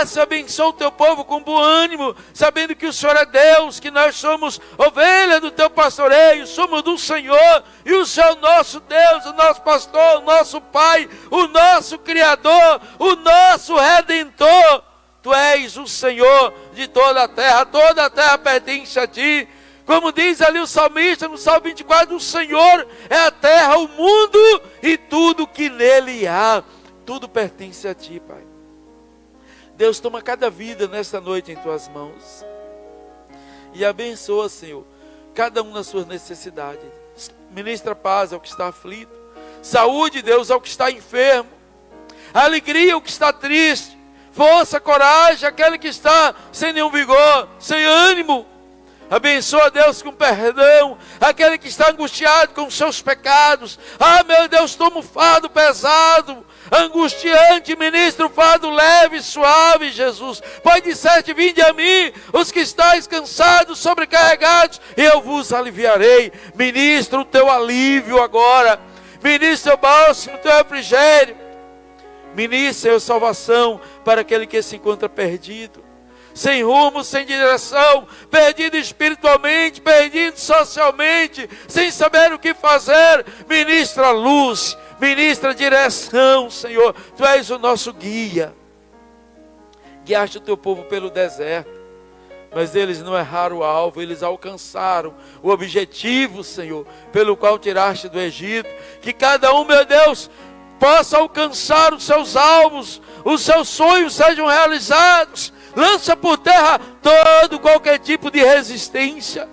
Senhor, abençoa o teu povo com bom ânimo, sabendo que o Senhor é Deus, que nós somos ovelha do teu pastoreio, somos do Senhor, e o Senhor é o nosso Deus, o nosso pastor, o nosso Pai, o nosso Criador, o nosso Redentor. Tu és o Senhor de toda a terra pertence a ti. Como diz ali o salmista no Salmo 24, o Senhor é a terra, o mundo e tudo que nele há. Tudo pertence a ti, Pai. Deus, toma cada vida nesta noite em tuas mãos. E abençoa, Senhor, cada um nas suas necessidades. Ministra paz ao que está aflito. Saúde, Deus, ao que está enfermo. Alegria ao que está triste. Força, coragem, aquele que está sem nenhum vigor, sem ânimo. Abençoa, Deus, com perdão, aquele que está angustiado com os seus pecados. Meu Deus, toma o fardo pesado, angustiante, ministra o fardo leve e suave, Jesus. Pai, disseste, vinde a mim, os que estáis cansados, sobrecarregados, e eu vos aliviarei. Ministra o teu alívio agora, ministra o bálsamo, o teu refrigério, ministra a salvação para aquele que se encontra perdido, sem rumo, sem direção, perdido espiritualmente, perdido socialmente, sem saber o que fazer. Ministra luz, ministra direção, Senhor. Tu és o nosso guia. Guiaste o teu povo pelo deserto, mas eles não erraram o alvo, eles alcançaram o objetivo, Senhor, pelo qual tiraste do Egito. Que cada um, meu Deus, possa alcançar os seus alvos, os seus sonhos sejam realizados. Lança por terra qualquer tipo de resistência.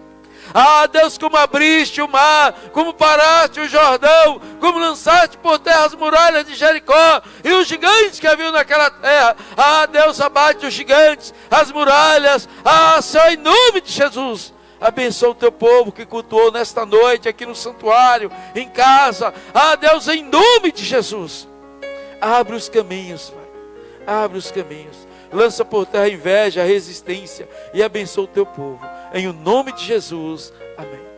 Deus, como abriste o mar, como paraste o Jordão, como lançaste por terra as muralhas de Jericó e os gigantes que haviam naquela terra. Deus, abate os gigantes, as muralhas. Senhor, em nome de Jesus, abençoa o teu povo que cultuou nesta noite aqui no santuário, em casa. Deus, em nome de Jesus, abre os caminhos, Pai. abre os caminhos, lança por terra a inveja, a resistência e abençoa o teu povo. Em o nome de Jesus, amém.